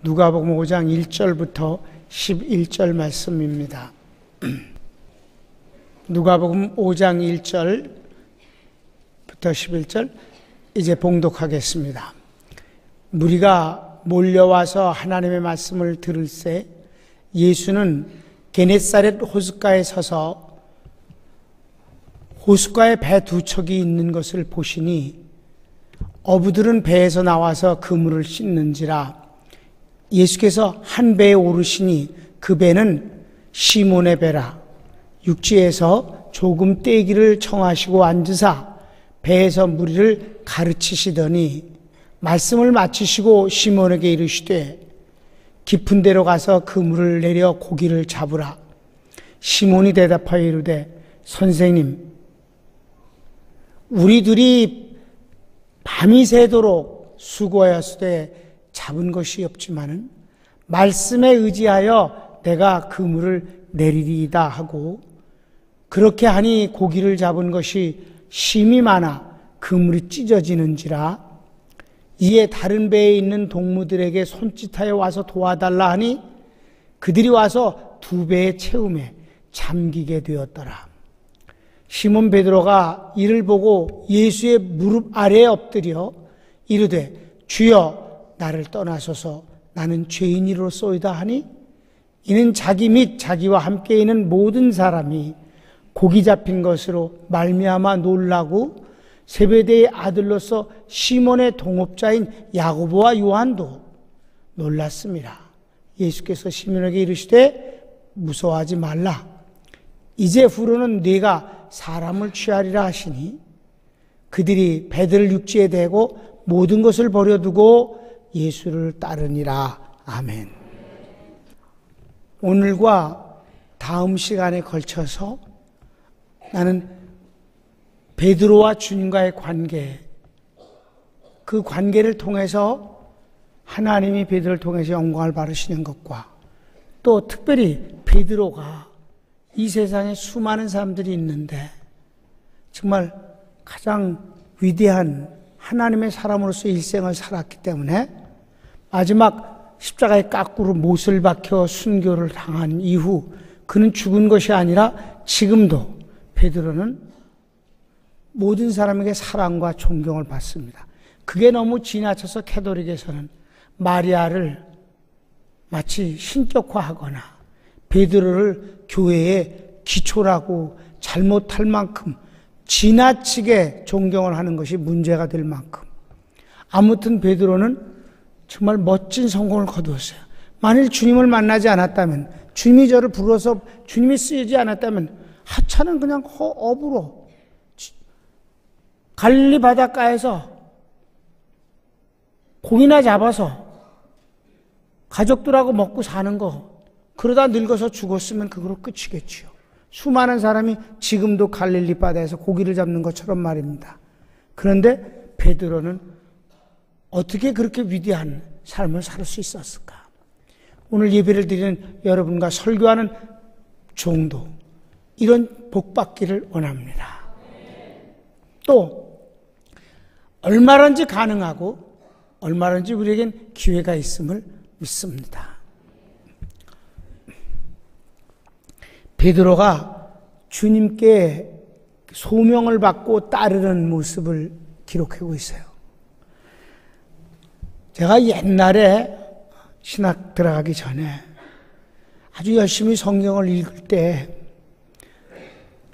누가복음 5장 1절부터 11절 말씀입니다. 누가복음 5장 1절부터 11절 이제 봉독하겠습니다. 무리가 몰려와서 하나님의 말씀을 들을새 예수는 게네사렛 호숫가에 서서 호숫가에 배 두 척이 있는 것을 보시니 어부들은 배에서 나와서 그물을 씻는지라. 예수께서 한 배에 오르시니 그 배는 시몬의 배라. 육지에서 조금 떼기를 청하시고 앉으사 배에서 무리를 가르치시더니 말씀을 마치시고 시몬에게 이르시되 깊은 데로 가서 그물을 내려 고기를 잡으라. 시몬이 대답하여 이르되 선생님, 우리들이 밤이 새도록 수고하였으되 잡은 것이 없지만은 말씀에 의지하여 내가 그물을 내리리이다 하고 그렇게 하니 고기를 잡은 것이 심이 많아 그물이 찢어지는지라. 이에 다른 배에 있는 동무들에게 손짓하여 와서 도와달라 하니 그들이 와서 두 배의 채움에 잠기게 되었더라. 시몬 베드로가 이를 보고 예수의 무릎 아래에 엎드려 이르되 주여 나를 떠나소서 나는 죄인이로소이다 하니 이는 자기 및 자기와 함께 있는 모든 사람이 고기 잡힌 것으로 말미암아 놀라고 세베대의 아들로서 시몬의 동업자인 야고보와 요한도 놀랐습니다. 예수께서 시몬에게 이르시되 무서워하지 말라. 이제 후로는 네가 사람을 취하리라 하시니 그들이 배들을 육지에 대고 모든 것을 버려두고 예수를 따르니라. 아멘. 오늘과 다음 시간에 걸쳐서 나는 베드로와 주님과의 관계, 그 관계를 통해서 하나님이 베드로를 통해서 영광을 받으시는 것과 또 특별히 베드로가 이 세상에 수많은 사람들이 있는데 정말 가장 위대한 하나님의 사람으로서 일생을 살았기 때문에 마지막 십자가에 까꾸로 못을 박혀 순교를 당한 이후 그는 죽은 것이 아니라 지금도 베드로는 모든 사람에게 사랑과 존경을 받습니다. 그게 너무 지나쳐서 캐톨릭에서는 마리아를 마치 신격화하거나 베드로를 교회의 기초라고 잘못할 만큼 지나치게 존경을 하는 것이 문제가 될 만큼 아무튼 베드로는 정말 멋진 성공을 거두었어요. 만일 주님을 만나지 않았다면, 주님이 저를 불러서 주님이 쓰이지 않았다면 하찮은 그냥 어부로 갈릴리 바닷가에서 고기나 잡아서 가족들하고 먹고 사는 거, 그러다 늙어서 죽었으면 그거로 끝이겠지요. 수많은 사람이 지금도 갈릴리 바다에서 고기를 잡는 것처럼 말입니다. 그런데 베드로는 어떻게 그렇게 위대한 삶을 살 수 있었을까? 오늘 예배를 드리는 여러분과 설교하는 종도 이런 복받기를 원합니다. 또 얼마든지 가능하고 얼마든지 우리에겐 기회가 있음을 믿습니다. 베드로가 주님께 소명을 받고 따르는 모습을 기록하고 있어요. 제가 옛날에 신학 들어가기 전에 아주 열심히 성경을 읽을 때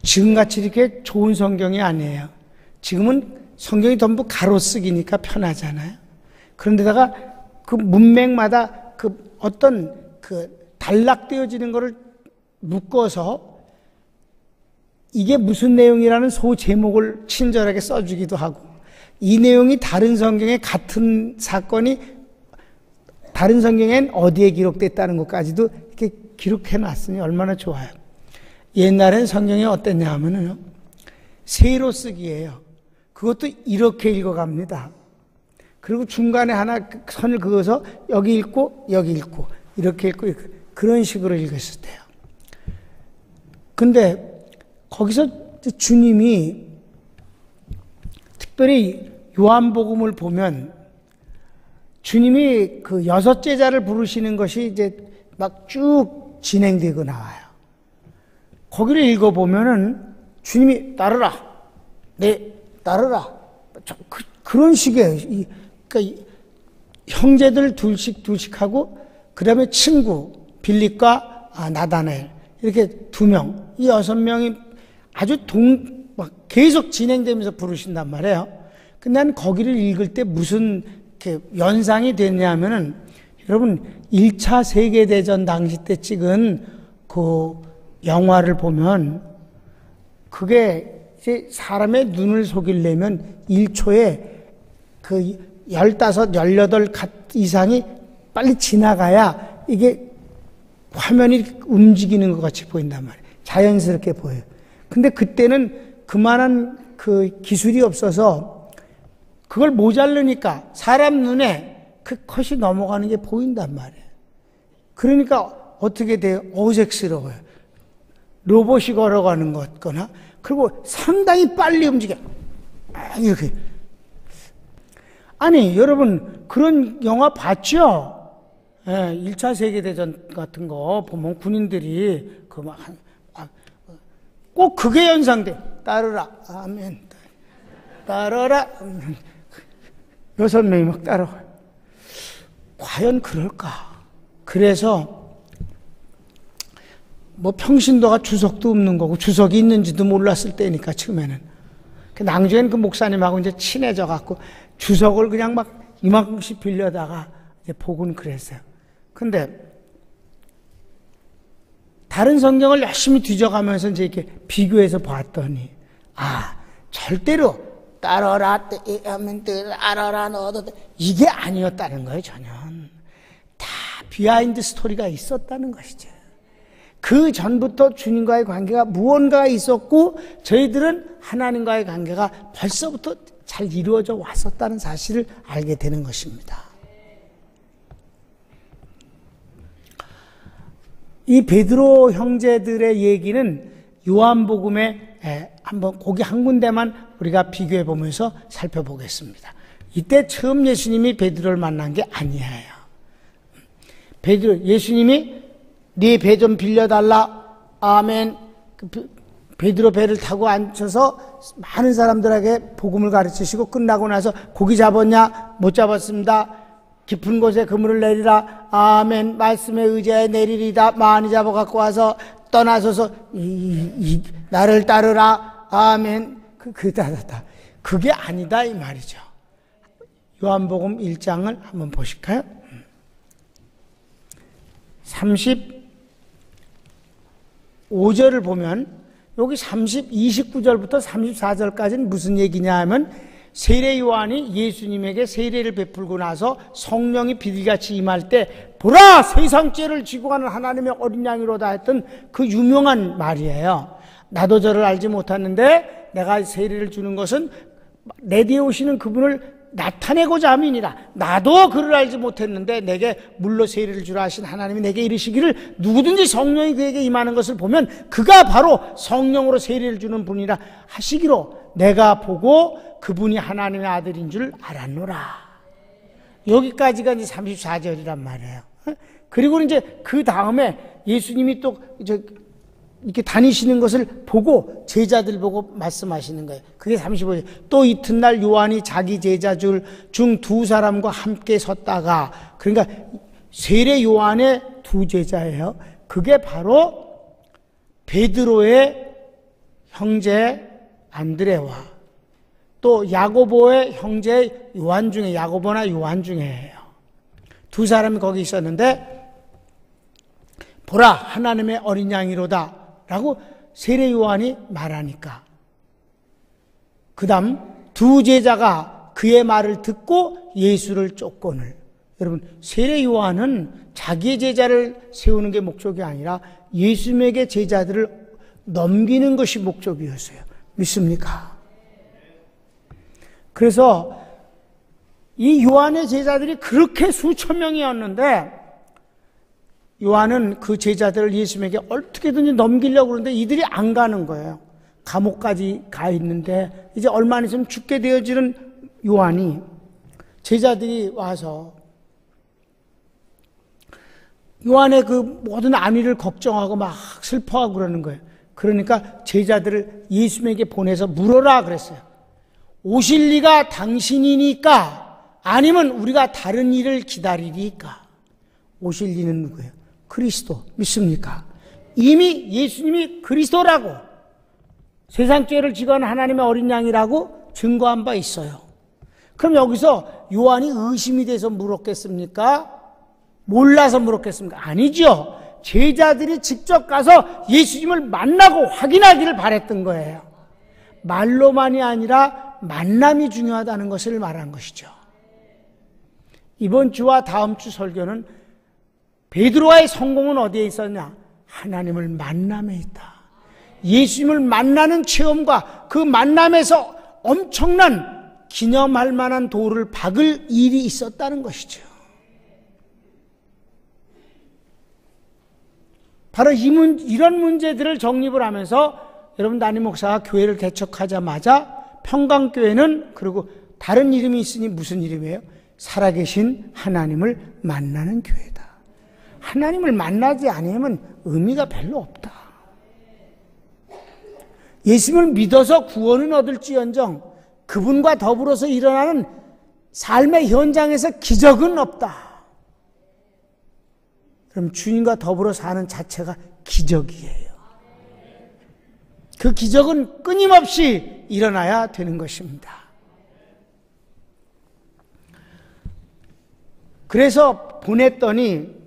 지금같이 이렇게 좋은 성경이 아니에요. 지금은 성경이 전부 가로쓰기니까 편하잖아요. 그런데다가 그 문맥마다 그 어떤 그 단락되어지는 것을 묶어서 이게 무슨 내용이라는 소제목을 친절하게 써주기도 하고 이 내용이 다른 성경에 같은 사건이 다른 성경엔 어디에 기록됐다는 것까지도 이렇게 기록해 놨으니 얼마나 좋아요. 옛날엔 성경이 어땠냐 하면은 세로 쓰기예요. 그것도 이렇게 읽어갑니다. 그리고 중간에 하나 선을 그어서 여기 읽고 여기 읽고 이렇게 읽고 그런 식으로 읽었을 때요. 근데 거기서 주님이 특별히 요한복음을 보면 주님이 그 6 제자를 부르시는 것이 이제 막 쭉 진행되고 나와요. 거기를 읽어보면은 주님이 따르라. 네, 따르라. 그런 식의, 그러니까 형제들 둘씩 하고, 그 다음에 친구, 빌립과 나다나엘. 이렇게 2명, 이 6명이 아주 막 계속 진행되면서 부르신단 말이에요. 근데 난 거기를 읽을 때 무슨 연상이 됐냐면은, 여러분, 1차 세계대전 당시 때 찍은 그 영화를 보면, 그게 이제 사람의 눈을 속이려면 1초에 그 15, 18 이상이 빨리 지나가야 이게 화면이 움직이는 것 같이 보인단 말이에요. 자연스럽게 보여요. 근데 그때는 그만한 그 기술이 없어서 그걸 모자르니까 사람 눈에 그 컷이 넘어가는 게 보인단 말이에요. 그러니까 어떻게 돼요? 어색스러워요. 로봇이 걸어가는 것 같거나, 그리고 상당히 빨리 움직여. 이렇게. 아니, 여러분, 그런 영화 봤죠? 예, 1차 세계대전 같은 거 보면 군인들이 꼭 그게 연상돼. 따르라. 아멘. 따르라. 6명이 막 따라와요. 과연 그럴까? 그래서 뭐 평신도가 주석도 없는 거고 주석이 있는지도 몰랐을 때니까 처음에는. 나중에는 그 목사님하고 이제 친해져 갖고 주석을 그냥 막 이만큼씩 빌려다가 이제 보곤 그랬어요. 근데 다른 성경을 열심히 뒤져가면서 이제 이렇게 비교해서 봤더니, 절대로 따라라, 따라라, 너도 이게 아니었다는 거예요, 전혀. 다 비하인드 스토리가 있었다는 것이죠. 그 전부터 주님과의 관계가 무언가 있었고, 저희들은 하나님과의 관계가 벌써부터 잘 이루어져 왔었다는 사실을 알게 되는 것입니다. 이 베드로 형제들의 얘기는 요한복음에 한번 거기 한 군데만 우리가 비교해 보면서 살펴보겠습니다. 이때 처음 예수님이 베드로를 만난 게 아니에요. 예수님이 네 배 좀 빌려달라. 아멘. 베드로 배를 타고 앉혀서 많은 사람들에게 복음을 가르치시고 끝나고 나서 고기 잡았냐? 못 잡았습니다. 깊은 곳에 그물을 내리라. 아멘. 말씀에 의지하여 내리리다. 많이 잡아 갖고 와서 떠나서서 나를 따르라. 아멘. 그게 아니다 이 말이죠. 요한복음 1장을 한번 보실까요? 35절을 보면 여기 29절부터 34절까지는 무슨 얘기냐 하면, 세례 요한이 예수님에게 세례를 베풀고 나서 성령이 비둘기같이 임할 때 보라 세상 죄를 지고 가는 하나님의 어린 양이로다 했던 그 유명한 말이에요. 나도 저를 알지 못하는데 내가 세례를 주는 것은 내 뒤에 오시는 그분을 나타내고자 함이니라. 나도 그를 알지 못했는데 내게 물로 세례를 주라 하신 하나님이 내게 이르시기를 누구든지 성령이 그에게 임하는 것을 보면 그가 바로 성령으로 세례를 주는 분이라 하시기로 내가 보고 그분이 하나님의 아들인 줄 알았노라. 여기까지가 이제 34절이란 말이에요. 그리고 이제 그 다음에 예수님이 또 이렇게 다니시는 것을 보고 제자들 보고 말씀하시는 거예요. 그게 35절. 또 이튿날 요한이 자기 제자 중 2사람과 함께 섰다가, 그러니까 세례 요한의 2 제자예요. 그게 바로 베드로의 형제 안드레와 또 야고보의 형제 요한 중에, 야고보나 요한 중에예요. 2 사람이 거기 있었는데 보라 하나님의 어린 양이로다 라고 세례 요한이 말하니까, 그 다음 2 제자가 그의 말을 듣고 예수를 쫓거늘. 여러분, 세례 요한은 자기의 제자를 세우는 게 목적이 아니라 예수님에게 제자들을 넘기는 것이 목적이었어요. 믿습니까? 그래서 이 요한의 제자들이 그렇게 수천 명이었는데, 요한은 그 제자들을 예수님에게 어떻게든지 넘기려고 그러는데 이들이 안 가는 거예요. 감옥까지 가 있는데 이제 얼마 안 있으면 죽게 되어지는 요한이, 제자들이 와서 요한의 그 모든 안위를 걱정하고 막 슬퍼하고 그러는 거예요. 그러니까 제자들을 예수님에게 보내서 물어라 그랬어요. 오실 리가 당신이니까 아니면 우리가 다른 일을 기다리리까? 오실 리는 누구예요? 그리스도. 믿습니까? 이미 예수님이 그리스도라고, 세상 죄를 지건 하나님의 어린 양이라고 증거한 바 있어요. 그럼 여기서 요한이 의심이 돼서 물었겠습니까? 몰라서 물었겠습니까? 아니죠. 제자들이 직접 가서 예수님을 만나고 확인하기를 바랬던 거예요. 말로만이 아니라 만남이 중요하다는 것을 말한 것이죠. 이번 주와 다음 주 설교는 베드로와의 성공은 어디에 있었냐? 하나님을 만남에 있다. 예수님을 만나는 체험과 그 만남에서 엄청난 기념할 만한 돌을 박을 일이 있었다는 것이죠. 바로 이런 문제들을 정립을 하면서 여러분, 담임 목사가 교회를 개척하자마자 평강교회는, 그리고 다른 이름이 있으니 무슨 이름이에요? 살아계신 하나님을 만나는 교회다. 하나님을 만나지 않으면 의미가 별로 없다. 예수님을 믿어서 구원은 얻을지언정 그분과 더불어서 일어나는 삶의 현장에서 기적은 없다. 그럼 주님과 더불어 사는 자체가 기적이에요. 그 기적은 끊임없이 일어나야 되는 것입니다. 그래서 보냈더니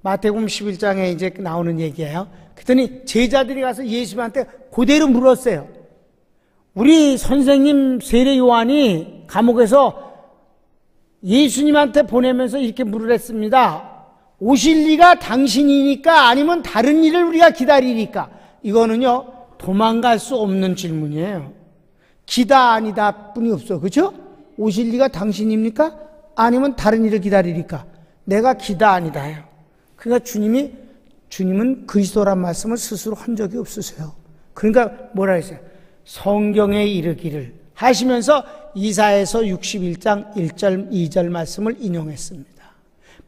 마태복음 11장에 이제 나오는 얘기예요. 그랬더니 제자들이 가서 예수님한테 그대로 물었어요. 우리 선생님 세례 요한이 감옥에서 예수님한테 보내면서 이렇게 물으랬습니다. 오실 리가 당신이니까 아니면 다른 일을 우리가 기다리니까? 이거는요, 도망갈 수 없는 질문이에요. 기다 아니다 뿐이 없어. 그렇죠? 오실 리가 당신입니까? 아니면 다른 일을 기다리니까? 내가 기다 아니다요. 그러니까 주님은 그리스도란 말씀을 스스로 한 적이 없으세요. 그러니까 뭐라 했어요? 성경에 이르기를 하시면서 이사야서 61장 1절 2절 말씀을 인용했습니다.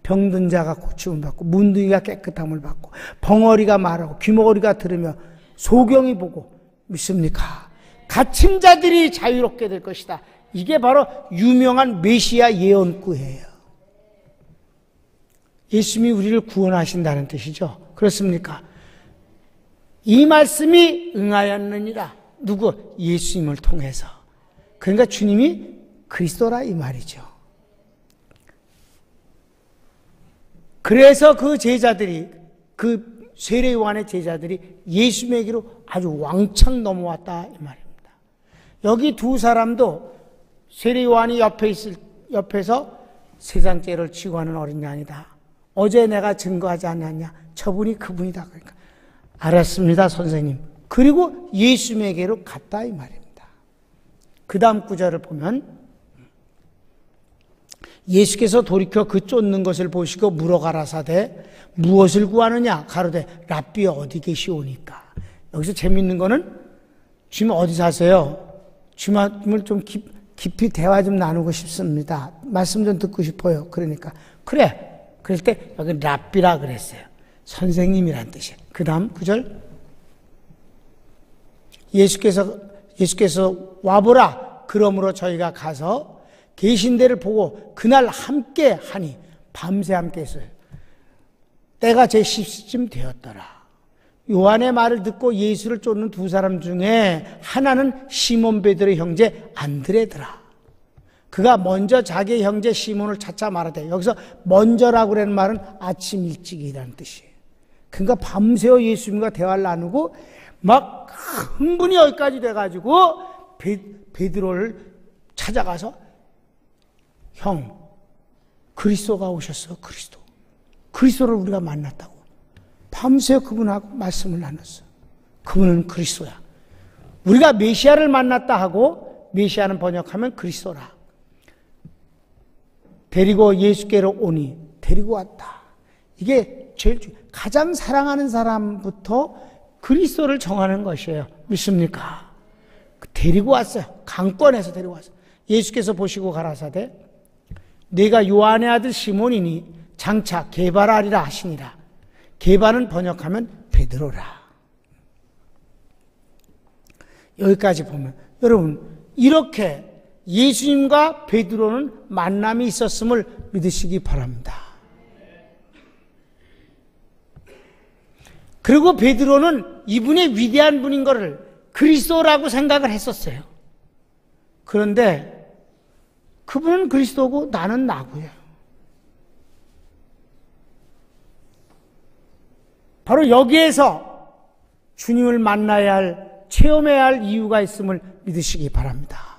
병든 자가 고침을 받고 문둥이가 깨끗함을 받고 벙어리가 말하고 귀머거리가 들으며 소경이 보고, 믿습니까? 갇힌 자들이 자유롭게 될 것이다. 이게 바로 유명한 메시아 예언구예요. 예수님이 우리를 구원하신다는 뜻이죠. 그렇습니까? 이 말씀이 응하였느니라. 누구? 예수님을 통해서. 그러니까 주님이 그리스도라 이 말이죠. 그래서 그 제자들이, 그 세례 요한의 제자들이 예수님에게로 아주 왕창 넘어왔다 이 말입니다. 여기 두 사람도 세례 요한이 옆에서 세상 죄를 지고 하는 어린 양이다. 어제 내가 증거하지 않았냐? 저분이 그분이다. 그러니까 알았습니다, 선생님. 그리고 예수님에게로 갔다 이 말입니다. 그 다음 구절을 보면 예수께서 돌이켜 그 쫓는 것을 보시고 물어가라사대 무엇을 구하느냐? 가로되 랍비 어디 계시오니까. 여기서 재밌는 거는 주님 어디 사세요? 주님을 좀 깊이 대화 좀 나누고 싶습니다. 말씀 좀 듣고 싶어요. 그러니까 그래. 그럴 때 여기 랍비라 그랬어요. 선생님이란 뜻이에요. 그 다음 구절 예수께서 와보라. 그러므로 저희가 가서 계신 데를 보고 그날 함께 하니 밤새 함께 했어요. 때가 제 10시쯤 되었더라. 요한의 말을 듣고 예수를 쫓는 두 사람 중에 하나는 시몬 베드로의 형제 안드레더라. 그가 먼저 자기의 형제 시몬을 찾자 말하되, 여기서 먼저라고 그러는 말은 아침 일찍이라는 뜻이에요. 그러니까 밤새워 예수님과 대화를 나누고 막 흥분이 여기까지 돼가지고 베드로를 찾아가서 형, 그리스도가 오셨어. 그리스도를 우리가 만났다고. 밤새 그분하고 말씀을 나눴어. 그분은 그리스도야. 우리가 메시아를 만났다 하고, 메시아는 번역하면 그리스도라. 데리고 예수께로 오니 데리고 왔다. 이게 가장 사랑하는 사람부터 그리스도를 정하는 것이에요. 믿습니까? 데리고 왔어요. 강권해서 데리고 왔어요. 예수께서 보시고 가라사대 내가 요한의 아들 시몬이니 장차 개발하리라 하시니라. 개반은 번역하면 베드로라. 여기까지 보면 여러분 이렇게 예수님과 베드로는 만남이 있었음을 믿으시기 바랍니다. 그리고 베드로는 이분이 위대한 분인 것을 그리스도라고 생각을 했었어요. 그런데 그분은 그리스도고 나는 나고요. 바로 여기에서 주님을 만나야 할, 체험해야 할 이유가 있음을 믿으시기 바랍니다.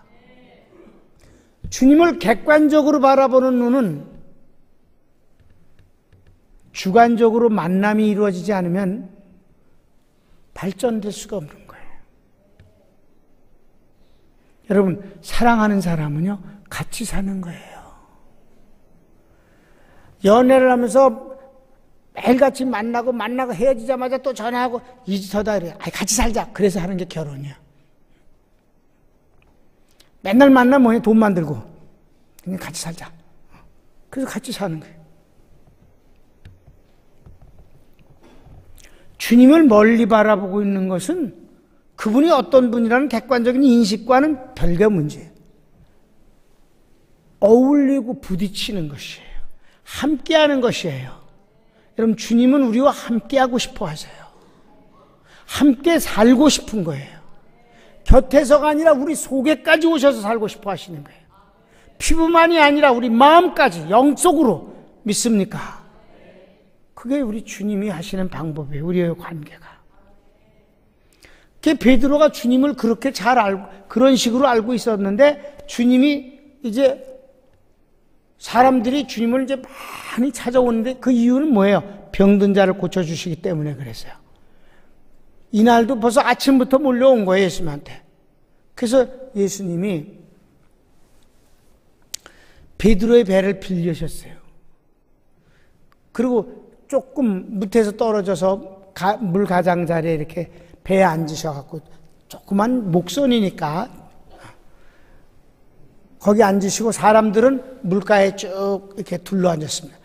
주님을 객관적으로 바라보는 눈은 주관적으로 만남이 이루어지지 않으면 발전될 수가 없는 거예요. 여러분, 사랑하는 사람은요, 같이 사는 거예요. 연애를 하면서 매일같이 만나고 헤어지자마자 또 전화하고 이짓하다 이래. 같이 살자. 그래서 하는 게 결혼이야. 맨날 만나면 뭐냐? 돈 만들고. 그냥 같이 살자. 그래서 같이 사는 거예요. 주님을 멀리 바라보고 있는 것은 그분이 어떤 분이라는 객관적인 인식과는 별개 문제예요. 어울리고 부딪히는 것이에요. 함께하는 것이에요. 여러분, 주님은 우리와 함께하고 싶어 하세요. 함께 살고 싶은 거예요. 곁에서가 아니라 우리 속에까지 오셔서 살고 싶어 하시는 거예요. 피부만이 아니라 우리 마음까지 영적으로 믿습니까? 그게 우리 주님이 하시는 방법이에요. 우리의 관계가. 베드로가 주님을 그렇게 잘 알고 그런 식으로 알고 있었는데 주님이 이제 사람들이 주님을 이제 많이 찾아오는데 그 이유는 뭐예요? 병든 자를 고쳐주시기 때문에 그랬어요. 이날도 벌써 아침부터 몰려온 거예요, 예수님한테. 그래서 예수님이 베드로의 배를 빌려셨어요. 그리고 조금 밑에서 떨어져서 물 가장자리에 이렇게 배에 앉으셔갖고 조그만 목선이니까 거기 앉으시고 사람들은 물가에 쭉 이렇게 둘러 앉았습니다.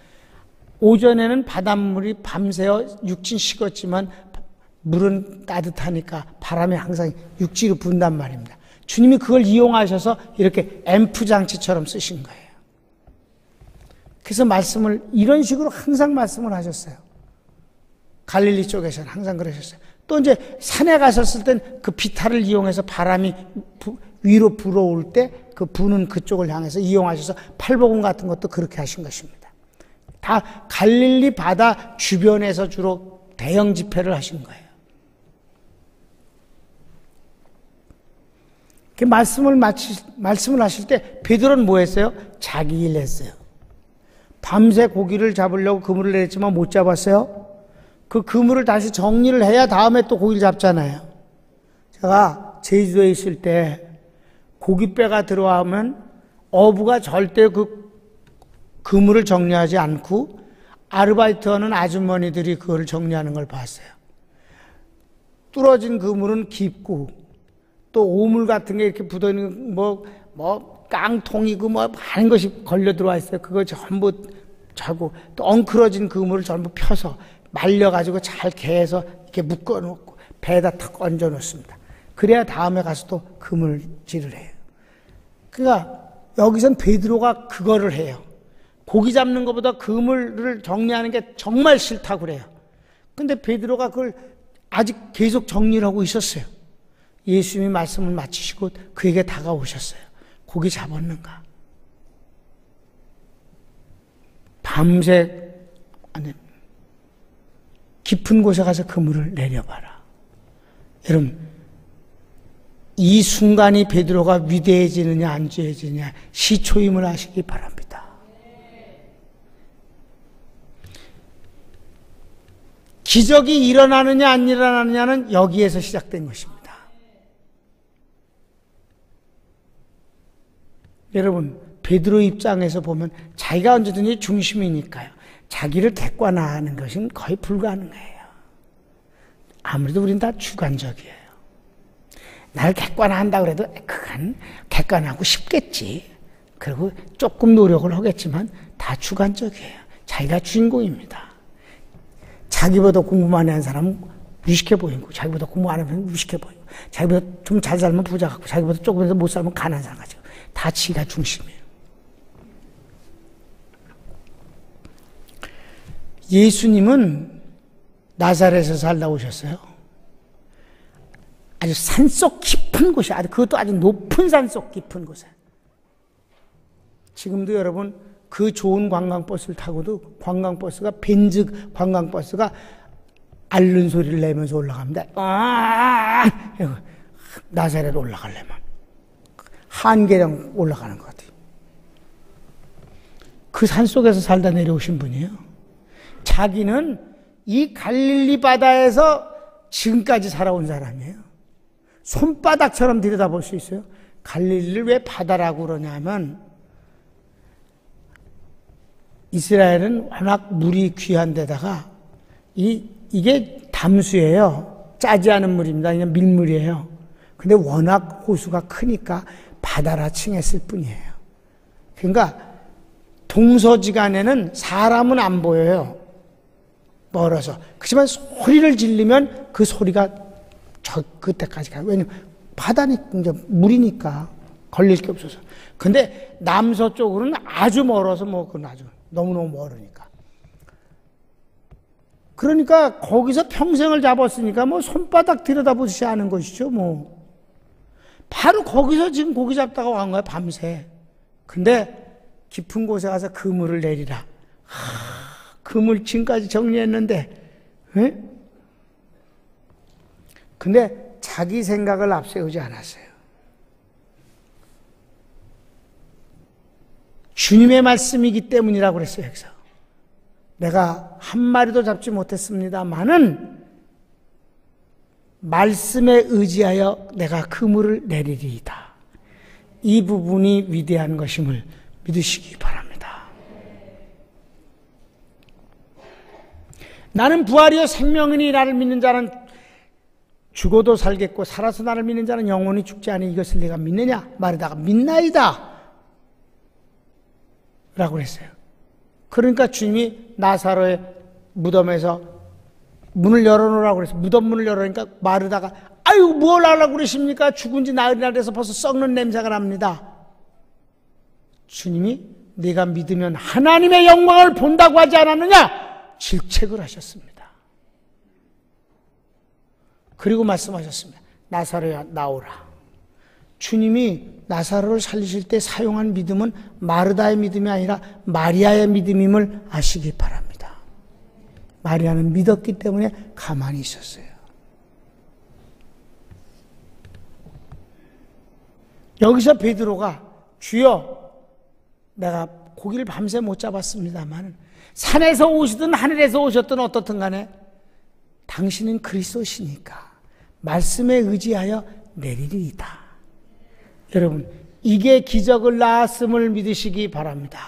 오전에는 바닷물이 밤새워 육진 식었지만 물은 따뜻하니까 바람이 항상 육지로 분단 말입니다. 주님이 그걸 이용하셔서 이렇게 앰프 장치처럼 쓰신 거예요. 그래서 말씀을 이런 식으로 항상 말씀을 하셨어요. 갈릴리 쪽에서는 항상 그러셨어요. 또 이제 산에 가셨을 땐 그 비탈을 이용해서 바람이 위로 불어올 때 그 부는 그쪽을 향해서 이용하셔서 팔복음 같은 것도 그렇게 하신 것입니다. 다 갈릴리 바다 주변에서 주로 대형 집회를 하신 거예요. 말씀을 하실 때 베드로는 뭐 했어요? 자기 일 했어요. 밤새 고기를 잡으려고 그물을 내렸지만 못 잡았어요. 그 그물을 다시 정리를 해야 다음에 또 고기를 잡잖아요. 제가 제주도에 있을 때 고깃배가 들어오면 어부가 절대 그 그물을 정리하지 않고 아르바이트하는 아주머니들이 그걸 정리하는 걸 봤어요. 뚫어진 그물은 깊고 또 오물 같은 게 이렇게 붙어있는 깡통이고 많은 것이 걸려 들어와 있어요. 그거 전부 자고 또 엉클어진 그물을 전부 펴서 말려가지고 잘 개해서 이렇게 묶어놓고 배에다 탁 얹어 놓습니다. 그래야 다음에 가서 또 그물질을 해요. 그러니까 여기선 베드로가 그거를 해요. 고기 잡는 것보다 그물을 정리하는 게 정말 싫다고 그래요. 근데 베드로가 그걸 아직 계속 정리를 하고 있었어요. 예수님이 말씀을 마치시고 그에게 다가오셨어요. 고기 잡았는가? 밤새 깊은 곳에 가서 그물을 내려봐라. 여러분, 이 순간이 베드로가 위대해지느냐 안 위대해지느냐 시초임을 하시기 바랍니다. 기적이 일어나느냐 안 일어나느냐는 여기에서 시작된 것입니다. 여러분, 베드로 입장에서 보면 자기가 언제든지 중심이니까요. 자기를 객관화하는 것은 거의 불가능해요. 아무래도 우린 다 주관적이에요. 날 객관화한다고 해도 그건 객관하고 싶겠지. 그리고 조금 노력을 하겠지만 다 주관적이에요. 자기가 주인공입니다. 자기보다 공부 많이 한 사람은 무식해 보이고, 자기보다 공부 안 하면 무식해 보이고, 자기보다 좀 잘 살면 부자 같고, 자기보다 조금이라도 못 살면 가난한 사람 같고, 다 지가 중심이에요. 예수님은 나사렛에서 살다 오셨어요. 아주 산속 깊은 곳이, 그것도 아주 높은 산속 깊은 곳에. 지금도 여러분 그 좋은 관광버스를 타고도 관광버스가 벤즈 관광버스가 앓는 소리를 내면서 올라갑니다. 나사렛 올라가려면 한계령 올라가는 것 같아요. 그 산속에서 살다 내려오신 분이에요. 자기는 이 갈릴리 바다에서 지금까지 살아온 사람이에요. 손바닥처럼 들여다볼 수 있어요. 갈릴리를 왜 바다라고 그러냐면 이스라엘은 워낙 물이 귀한 데다가 이게 담수예요. 짜지 않은 물입니다. 그냥 밀물이에요. 근데 워낙 호수가 크니까 바다라 칭했을 뿐이에요. 그러니까 동서지간에는 사람은 안 보여요. 멀어서. 그렇지만 소리를 지르면 그 소리가 저 끝에까지 가요. 왜냐면 바다니까, 이제 물이니까 걸릴 게 없어서. 근데 남서쪽으로는 아주 멀어서 그건 아주 너무너무 멀으니까. 그러니까 거기서 평생을 잡았으니까 손바닥 들여다보지 않은 것이죠, 바로 거기서 지금 고기 잡다가 온 거야, 밤새. 근데 깊은 곳에 가서 그물을 내리라. 그물 지금까지 정리했는데, 에? 근데 자기 생각을 앞세우지 않았어요. 주님의 말씀이기 때문이라고 그랬어요, 여기서. 내가 한 마리도 잡지 못했습니다마는 말씀에 의지하여 내가 그물을 내리리이다. 이 부분이 위대한 것임을 믿으시기 바랍니다. 나는 부활이요 생명이니 나를 믿는 자는 죽어도 살겠고 살아서 나를 믿는 자는 영원히 죽지 않으니 이것을 네가 믿느냐? 말하다가 믿나이다 라고 했어요. 그러니까 주님이 나사로의 무덤에서 문을 열어놓으라고 그랬어요. 무덤 문을 열어놓으니까 마르다가 아유 뭘 하려고 그러십니까? 죽은 지 나흘이나 돼서 벌써 썩는 냄새가 납니다. 주님이 네가 믿으면 하나님의 영광을 본다고 하지 않았느냐? 질책을 하셨습니다. 그리고 말씀하셨습니다. 나사로야 나오라. 주님이 나사로를 살리실 때 사용한 믿음은 마르다의 믿음이 아니라 마리아의 믿음임을 아시기 바랍니다. 마리아는 믿었기 때문에 가만히 있었어요. 여기서 베드로가 주여 내가 고기를 밤새 못 잡았습니다만 산에서 오시든 하늘에서 오셨든 어떻든 간에 당신은 그리스도시니까 말씀에 의지하여 내리리이다. 여러분 이게 기적을 낳았음을 믿으시기 바랍니다.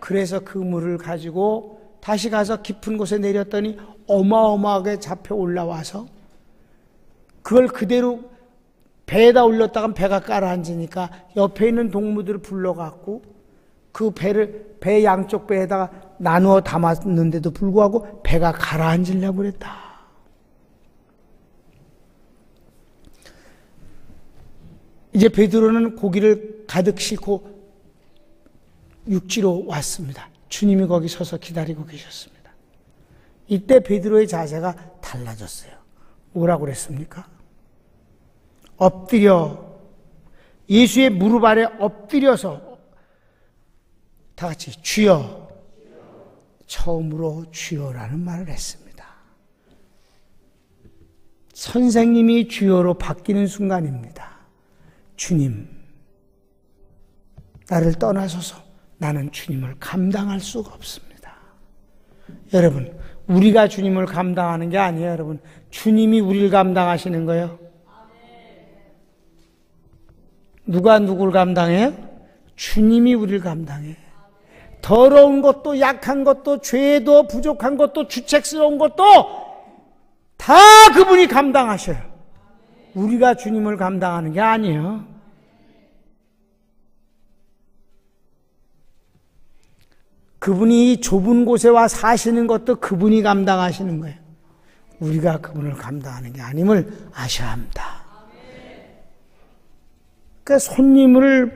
그래서 그 물을 가지고 다시 가서 깊은 곳에 내렸더니 어마어마하게 잡혀 올라와서 그걸 그대로 배에다 올렸다가 배가 가라앉으니까 옆에 있는 동무들을 불러갖고 그 배 양쪽 배에다가 나누어 담았는데도 불구하고 배가 가라앉으려고 그랬다. 이제 베드로는 고기를 가득 싣고 육지로 왔습니다. 주님이 거기 서서 기다리고 계셨습니다. 이때 베드로의 자세가 달라졌어요. 뭐라고 그랬습니까? 엎드려 예수의 무릎 아래 엎드려서 다 같이 주여, 처음으로 주여라는 말을 했습니다. 선생님이 주여로 바뀌는 순간입니다. 주님, 나를 떠나소서. 나는 주님을 감당할 수가 없습니다. 여러분, 우리가 주님을 감당하는 게 아니에요, 여러분. 주님이 우리를 감당하시는 거예요. 누가 누구를 감당해요? 주님이 우리를 감당해요. 더러운 것도 약한 것도 죄도 부족한 것도 주책스러운 것도 다 그분이 감당하셔요. 우리가 주님을 감당하는 게 아니에요. 그분이 이 좁은 곳에 와 사시는 것도 그분이 감당하시는 거예요. 우리가 그분을 감당하는 게 아님을 아셔야 합니다. 그러니까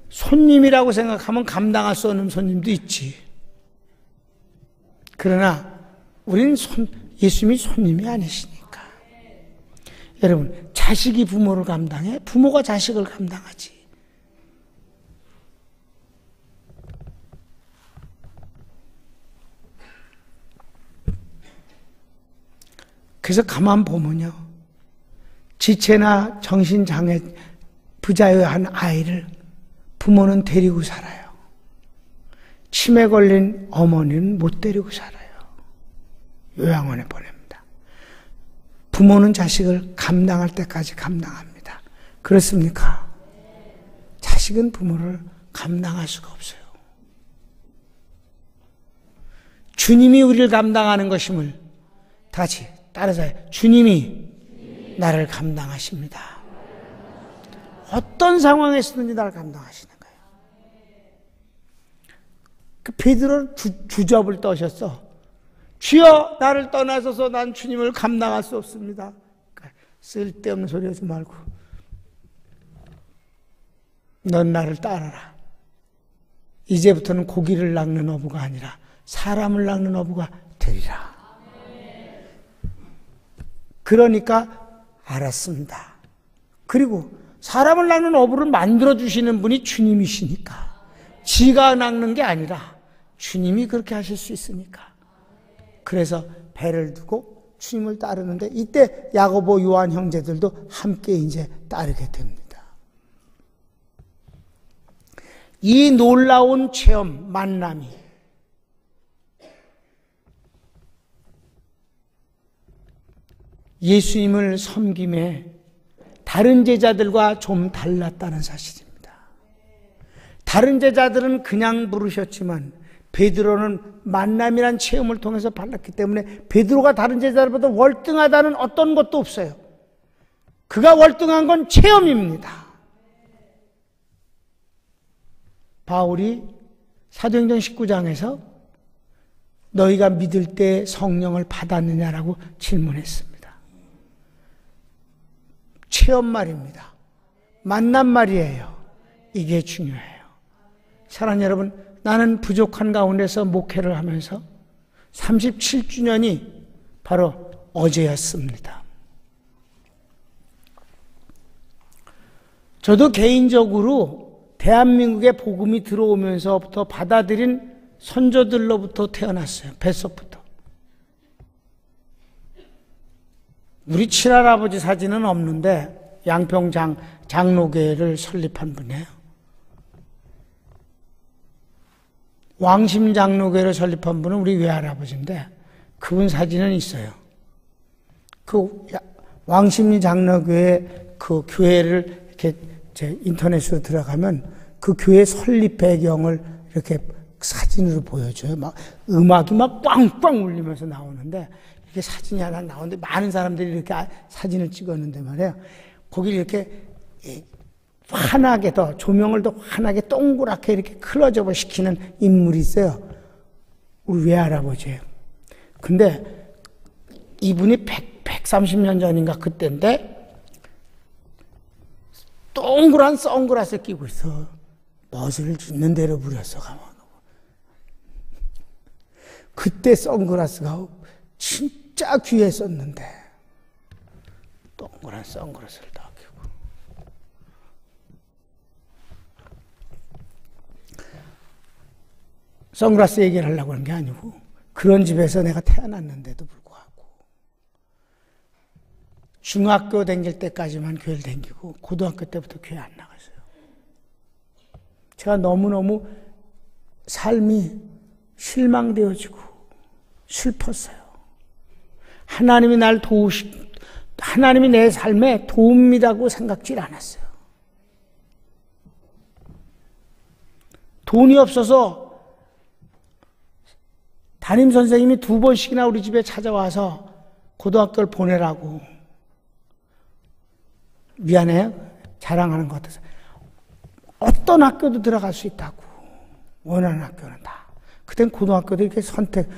손님이라고 생각하면 감당할 수 없는 손님도 있지. 그러나 우리는 예수님이 손님이 아니시니까. 여러분, 자식이 부모를 감당해? 부모가 자식을 감당하지. 그래서 가만 보면요, 지체나 정신장애 부자여야 한 아이를 부모는 데리고 살아요. 치매 걸린 어머니는 못 데리고 살아요. 요양원에 보냅니다. 부모는 자식을 감당할 때까지 감당합니다. 그렇습니까? 자식은 부모를 감당할 수가 없어요. 주님이 우리를 감당하는 것임을 다시 따라서 주님이 나를 감당하십니다. 어떤 상황에서든지 나를 감당하시는 거예요. 그 베드로는 주접을 떠셨어. 주여, 나를 떠나소서. 난 주님을 감당할 수 없습니다. 그러니까 쓸데없는 소리 하지 말고 넌 나를 따라라. 이제부터는 고기를 낚는 어부가 아니라 사람을 낚는 어부가 되리라. 그러니까 알았습니다. 그리고 사람을 낚는 어부를 만들어주시는 분이 주님이시니까, 지가 낚는 게 아니라 주님이 그렇게 하실 수 있으니까. 그래서 배를 두고 주님을 따르는데, 이때 야고보, 요한 형제들도 함께 이제 따르게 됩니다. 이 놀라운 체험, 만남이 예수님을 섬김에 다른 제자들과 좀 달랐다는 사실입니다. 다른 제자들은 그냥 부르셨지만 베드로는 만남이란 체험을 통해서 받았기 때문에 베드로가 다른 제자들보다 월등하다는 어떤 것도 없어요. 그가 월등한 건 체험입니다. 바울이 사도행전 19장에서 너희가 믿을 때 성령을 받았느냐라고 질문했습니다. 체험 말입니다. 만남 말이에요. 이게 중요해요. 사랑하는 여러분, 나는 부족한 가운데서 목회를 하면서 37주년이 바로 어제였습니다. 저도 개인적으로 대한민국에 복음이 들어오면서부터 받아들인 선조들로부터 태어났어요. 뱃속부터. 우리 친할아버지 사진은 없는데 양평 장로교회를 설립한 분이에요. 왕심 장로교회를 설립한 분은 우리 외할아버지인데 그분 사진은 있어요. 그 왕심 장로교회 그 교회를 이렇게 제 인터넷으로 들어가면 그 교회 설립 배경을 이렇게 사진으로 보여줘요. 막 음악이 막 꽝꽝 울리면서 나오는데 이렇게 사진이 하나 나오는데 많은 사람들이 이렇게 사진을 찍었는데 말이에요. 거기를 이렇게 환하게 더 조명을 더 환하게 동그랗게 이렇게 클로즈업을 시키는 인물이 있어요. 우리 외할아버지예요. 근데 이분이 130년 전인가 그때인데 동그란 선글라스 끼고 있어. 멋을 있는 대로 부렸어. 그때 선글라스가 진짜 귀했었는데 동그란 선글라스를 다 끼고. 선글라스 얘기를 하려고 하는 게 아니고 그런 집에서 내가 태어났는데도 불구하고 중학교 다닐 때까지만 교회를 다니고 고등학교 때부터 교회 안 나갔어요. 제가 너무너무 삶이 실망되어지고 슬펐어요. 하나님이 하나님이 내 삶에 도움이라고 생각질 않았어요. 돈이 없어서 담임 선생님이 2번씩이나 우리 집에 찾아와서 고등학교를 보내라고, 미안해요, 자랑하는 것 같아서, 어떤 학교도 들어갈 수 있다고, 원하는 학교는 다. 그땐 고등학교도 이렇게 선택해서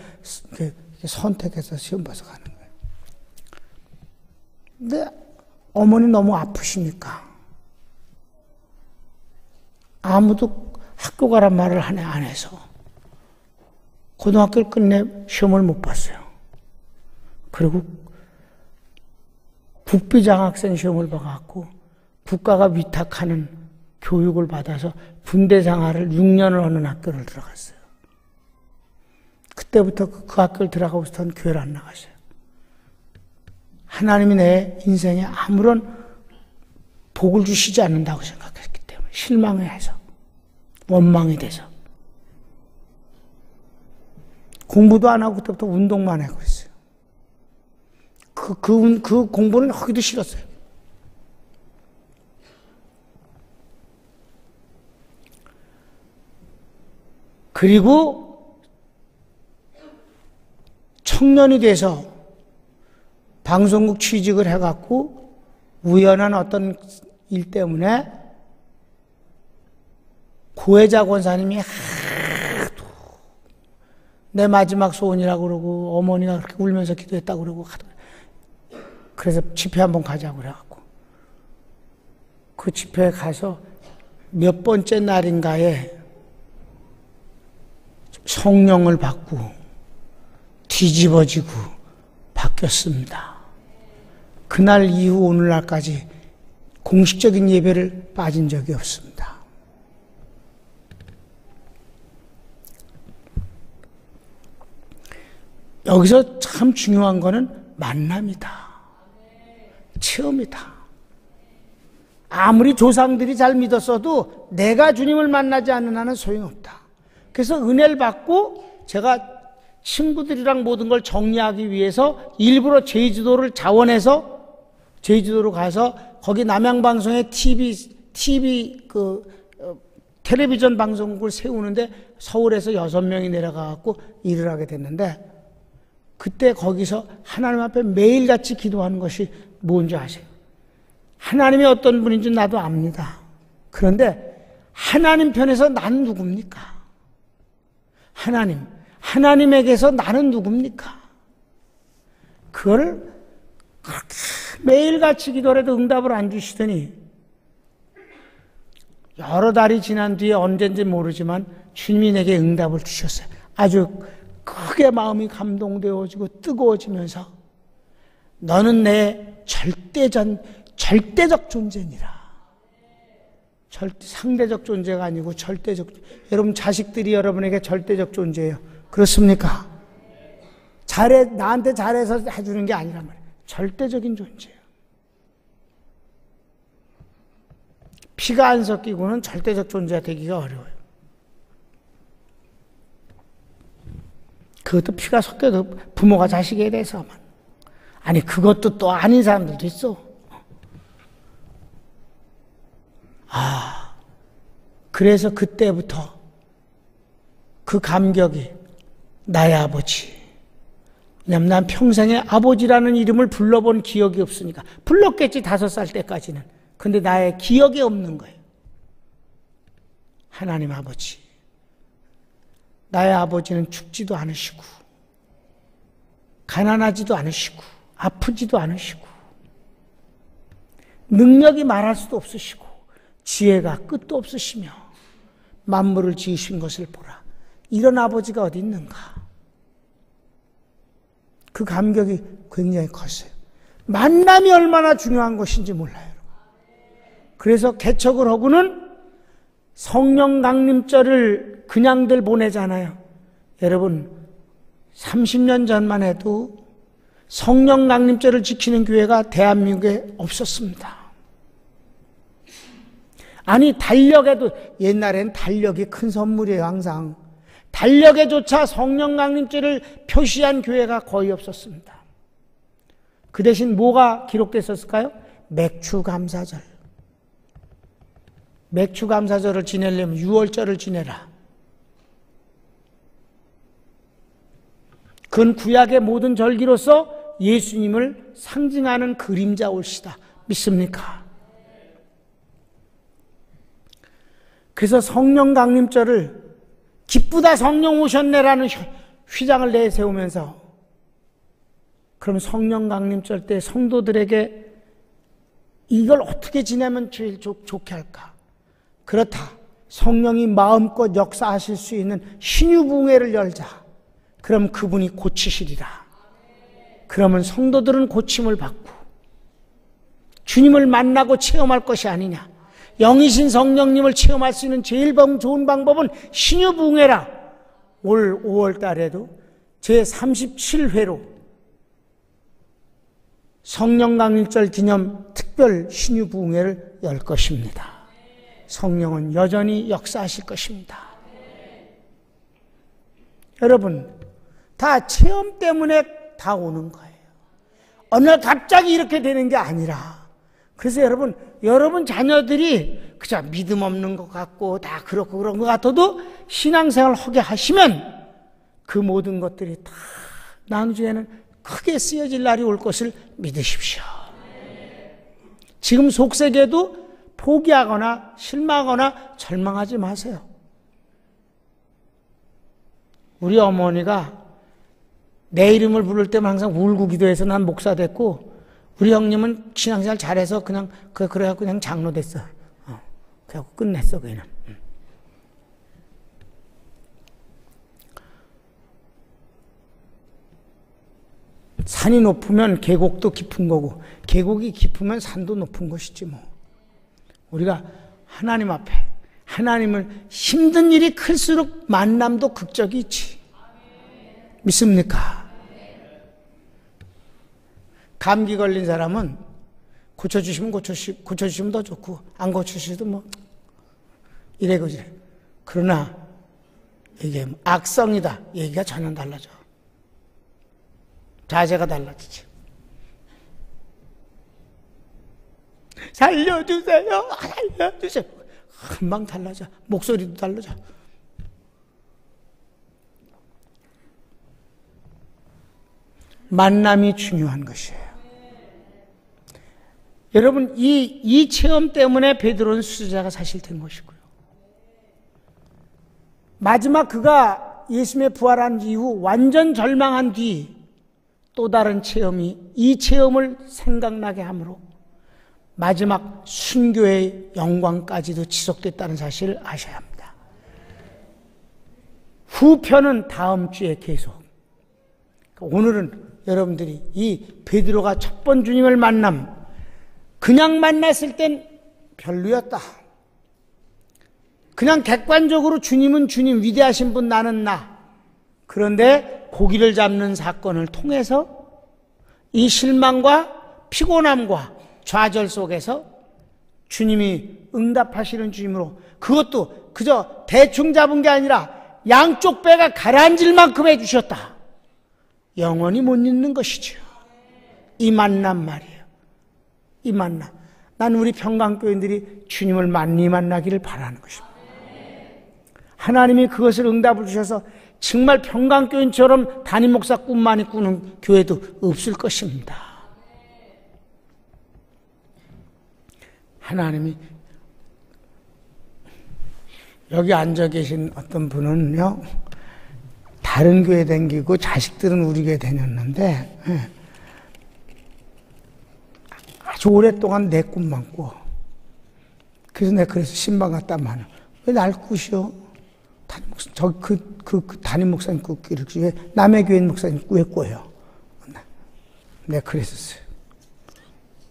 시험 봐서 가는 거예요. 근데 어머니 너무 아프시니까 아무도 학교 가란 말을 안 해서 고등학교를 끝내 시험을 못 봤어요. 그리고 국비장학생 시험을 봐갖고 국가가 위탁하는 교육을 받아서 군대 생활을 6년을 하는 학교를 들어갔어요. 그때부터 그 학교를 들어가고부터는 교회를 안 나갔어요. 하나님이 내 인생에 아무런 복을 주시지 않는다고 생각했기 때문에 실망해서 원망이 돼서 공부도 안 하고 그때부터 운동만 하고 그랬어요. 그 공부는 하기도 싫었어요. 그리고 청년이 돼서 방송국 취직을 해갖고 우연한 어떤 일 때문에 고혜자 권사님이 하도 내 마지막 소원이라고 그러고 어머니가 그렇게 울면서 기도했다고 그러고 그래서 집회 한번 가자고 그래갖고 그 집회에 가서 몇 번째 날인가에 성령을 받고 뒤집어지고 바뀌었습니다. 그날 이후 오늘날까지 공식적인 예배를 빠진 적이 없습니다. 여기서 참 중요한 거는 만남이다. 체험이다. 아무리 조상들이 잘 믿었어도 내가 주님을 만나지 않는 한은 소용없다. 그래서 은혜를 받고 제가 친구들이랑 모든 걸 정리하기 위해서 일부러 제주도를 자원해서 제주도로 가서 거기 남양방송에 텔레비전 방송국을 세우는데 서울에서 6명이 내려가갖고 일을 하게 됐는데 그때 거기서 하나님 앞에 매일같이 기도하는 것이 뭔지 아세요? 하나님이 어떤 분인지 나도 압니다. 그런데 하나님 편에서 나는 누굽니까? 하나님에게서 나는 누굽니까? 그걸 그렇게 매일같이 기도를 해도 응답을 안 주시더니 여러 달이 지난 뒤에 언젠지 모르지만 주님이 내게 응답을 주셨어요. 아주 크게 마음이 감동되어지고 뜨거워지면서 너는 내 절대적 존재니라. 상대적 존재가 아니고 절대적. 여러분 자식들이 여러분에게 절대적 존재예요. 그렇습니까? 나한테 잘해서 해주는 게 아니란 말이에요. 절대적인 존재예요. 피가 안 섞이고는 절대적 존재가 되기가 어려워요. 그것도 피가 섞여도 부모가 자식에 대해서만. 아니 그것도 또 아닌 사람들도 있어. 그래서 그때부터 그 감격이 나의 아버지. 왜냐면 난 평생에 아버지라는 이름을 불러본 기억이 없으니까. 불렀겠지 5살 때까지는. 근데 나의 기억이 없는 거예요. 하나님 아버지. 나의 아버지는 죽지도 않으시고 가난하지도 않으시고 아프지도 않으시고 능력이 말할 수도 없으시고 지혜가 끝도 없으시며 만물을 지으신 것을 보라. 이런 아버지가 어디 있는가? 그 감격이 굉장히 컸어요. 만남이 얼마나 중요한 것인지 몰라요. 그래서 개척을 하고는 성령 강림절을 그냥들 보내잖아요. 여러분 30년 전만 해도 성령 강림절을 지키는 교회가 대한민국에 없었습니다. 아니 달력에도 옛날엔 달력이 큰 선물이에요. 항상 달력에조차 성령 강림절을 표시한 교회가 거의 없었습니다. 그 대신 뭐가 기록됐었을까요? 맥추감사절. 맥추감사절을 지내려면 6월절을 지내라. 그건 구약의 모든 절기로서 예수님을 상징하는 그림자 올시다. 믿습니까? 그래서 성령 강림절을 기쁘다 성령 오셨네라는 휘장을 내세우면서, 그럼 성령 강림절 때 성도들에게 이걸 어떻게 지내면 제일 좋게 할까? 그렇다. 성령이 마음껏 역사하실 수 있는 신유붕회를 열자. 그럼 그분이 고치시리라. 그러면 성도들은 고침을 받고 주님을 만나고 체험할 것이 아니냐. 영이신 성령님을 체험할 수 있는 제일 좋은 방법은 신유붕회라. 올 5월 달에도 제37회로 성령강림절 기념 특별 신유붕회를 열 것입니다. 성령은 여전히 역사하실 것입니다. 여러분, 다 체험 때문에 다 오는 거예요. 어느 날 갑자기 이렇게 되는 게 아니라. 그래서 여러분 자녀들이 그저 믿음 없는 것 같고 다 그렇고 그런 것 같아도 신앙생활 하게 하시면 그 모든 것들이 다 나중에는 크게 쓰여질 날이 올 것을 믿으십시오. 지금 속세계도 포기하거나 실망하거나 절망하지 마세요. 우리 어머니가 내 이름을 부를 때만 항상 울고 기도해서 난 목사 됐고, 우리 형님은 신앙생활 잘해서 그래갖고 그냥 장로 됐어. 그래갖고 끝냈어, 그냥. 산이 높으면 계곡도 깊은 거고, 계곡이 깊으면 산도 높은 것이지 뭐. 우리가 하나님 앞에, 하나님을 힘든 일이 클수록 만남도 극적이 있지. 믿습니까? 감기 걸린 사람은 고쳐주시면 더 좋고, 안 고쳐주셔도 뭐, 이래거지. 그러나, 이게 악성이다. 얘기가 전혀 달라져. 자세가 달라지지. 살려주세요. 살려주세요. 금방 달라져. 목소리도 달라져. 만남이 중요한 것이에요. 여러분, 이 체험 때문에 베드로는 수제자가 사실 된 것이고요. 마지막 그가 예수님의 부활한 이후 완전 절망한 뒤 또 다른 체험이 이 체험을 생각나게 하므로 마지막 순교의 영광까지도 지속됐다는 사실을 아셔야 합니다. 후편은 다음 주에 계속. 오늘은 여러분들이 이 베드로가 첫 번 주님을 그냥 만났을 땐 별로였다. 그냥 객관적으로 주님은 주님, 위대하신 분, 나는 나. 그런데 고기를 잡는 사건을 통해서 이 실망과 피곤함과 좌절 속에서 주님이 응답하시는 주님으로, 그것도 그저 대충 잡은 게 아니라 양쪽 배가 가라앉을 만큼 해주셨다. 영원히 못 잊는 것이죠. 이 만남 말이에요. 이 만남. 난 우리 평강교인들이 주님을 많이 만나기를 바라는 것입니다. 하나님이 그것을 응답을 주셔서 정말 평강교인처럼 담임 목사 꿈 많이 꾸는 교회도 없을 것입니다. 하나님이, 여기 앉아 계신 어떤 분은요, 다른 교회 다니고 자식들은 우리 교회 다녔는데 아주 오랫동안 내 꿈만 꿔. 그래서 내가 그래서 신방 갔다 마는. 왜 날 꾸셔? 담임 목사, 담임 목사님 꾸기를 왜 남의 교회 목사님 왜 꿔요? 내가 그랬었어요.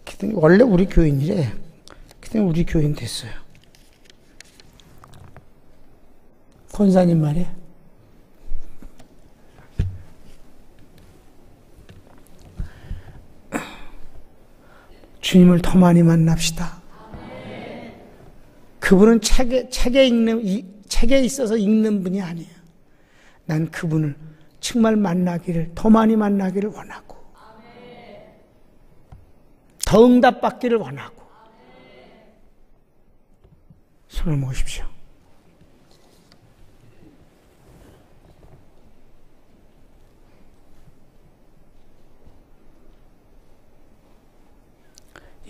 그랬더니 원래 우리 교인이래. 그랬더니 우리 교인 됐어요. 권사님 말이야. 주님을 더 많이 만납시다. 그분은 책에 있어서 읽는 분이 아니에요. 난 그분을 정말 더 많이 만나기를 원하고, 더 응답받기를 원하고. 손을 모으십시오.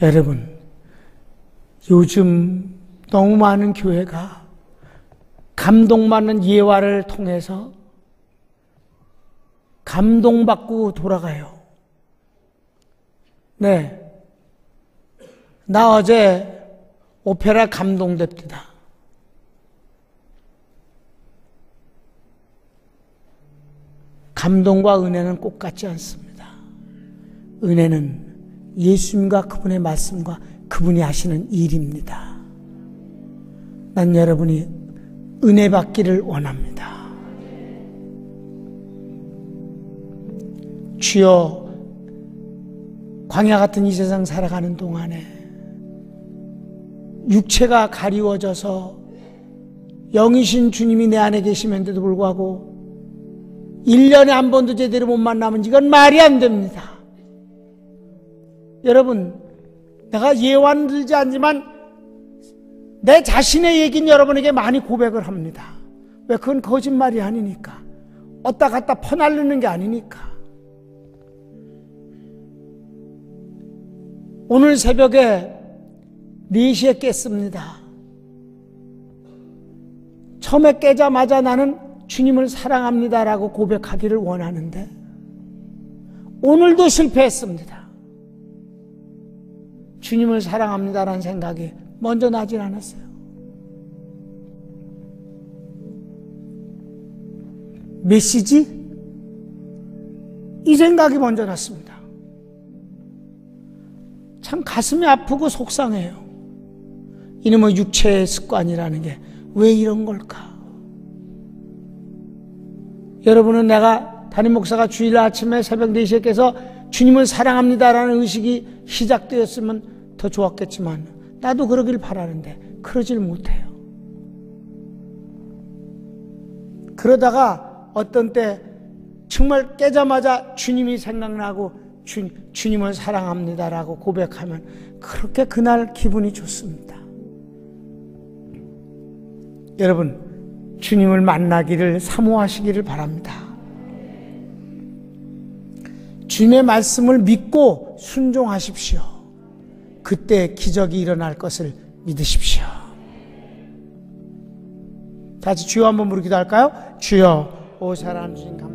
여러분, 요즘 너무 많은 교회가 감동받는 예화를 통해서 감동받고 돌아가요. 네. 나 어제 오페라 감동됩니다. 감동과 은혜는 꼭 같지 않습니다. 은혜는 예수님과 그분의 말씀과 그분이 하시는 일입니다. 난 여러분이 은혜 받기를 원합니다. 주여, 광야 같은 이 세상 살아가는 동안에 육체가 가리워져서 영이신 주님이 내 안에 계시면서도 불구하고 1년에 한 번도 제대로 못 만나면 이건 말이 안 됩니다. 여러분, 내가 예화는 들지 않지만 내 자신의 얘기는 여러분에게 많이 고백을 합니다. 왜? 그건 거짓말이 아니니까. 어디다 갖다 퍼날르는 게 아니니까. 오늘 새벽에 4시에 깼습니다. 처음에 깨자마자 나는 주님을 사랑합니다라고 고백하기를 원하는데 오늘도 실패했습니다. 주님을 사랑합니다라는 생각이 먼저 나질 않았어요. 메시지? 이 생각이 먼저 났습니다. 참 가슴이 아프고 속상해요. 이놈의 육체의 습관이라는 게 왜 이런 걸까? 여러분은 내가 담임 목사가 주일 아침에 새벽 4시에 깨서 주님을 사랑합니다라는 의식이 시작되었으면 더 좋았겠지만 나도 그러길 바라는데 그러질 못해요. 그러다가 어떤 때 정말 깨자마자 주님이 생각나고 주님을 사랑합니다라고 고백하면 그렇게 그날 기분이 좋습니다. 여러분, 주님을 만나기를 사모하시기를 바랍니다. 주님의 말씀을 믿고 순종하십시오. 그때 기적이 일어날 것을 믿으십시오. 다 같이 주여 한번 부르기도 할까요? 주여, 오 사랑하는 주님 감사합니다.